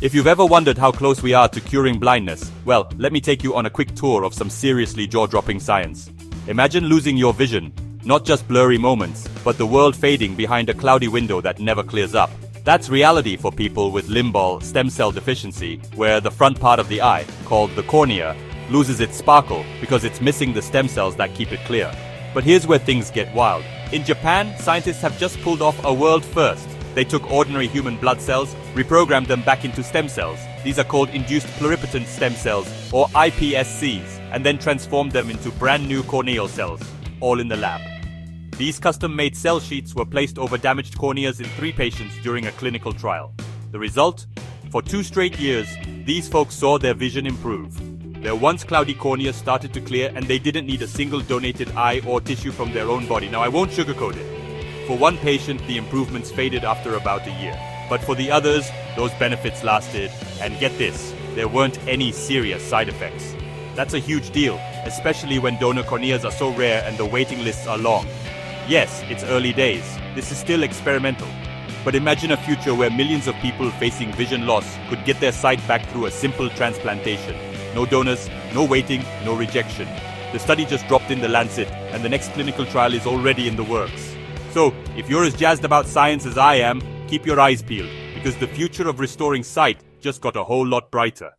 If you've ever wondered how close we are to curing blindness, well, let me take you on a quick tour of some seriously jaw-dropping science. Imagine losing your vision, not just blurry moments, but the world fading behind a cloudy window that never clears up. That's reality for people with limbal stem cell deficiency, where the front part of the eye, called the cornea, loses its sparkle because it's missing the stem cells that keep it clear. But here's where things get wild. In Japan, scientists have just pulled off a world first. They took ordinary human blood cells, reprogrammed them back into stem cells. These are called induced pluripotent stem cells, or iPSCs, and then transformed them into brand new corneal cells, all in the lab. These custom-made cell sheets were placed over damaged corneas in 3 patients during a clinical trial. The result? For 2 straight years, these folks saw their vision improve. Their once cloudy corneas started to clear, and they didn't need a single donated eye or tissue from their own body. Now, I won't sugarcoat it. For one patient, the improvements faded after about a year. But for the others, those benefits lasted, and get this, there weren't any serious side effects. That's a huge deal, especially when donor corneas are so rare and the waiting lists are long. Yes, it's early days. This is still experimental. But imagine a future where millions of people facing vision loss could get their sight back through a simple transplantation. No donors, no waiting, no rejection. The study just dropped in the Lancet, and the next clinical trial is already in the works. So, if you're as jazzed about science as I am, keep your eyes peeled, because the future of restoring sight just got a whole lot brighter.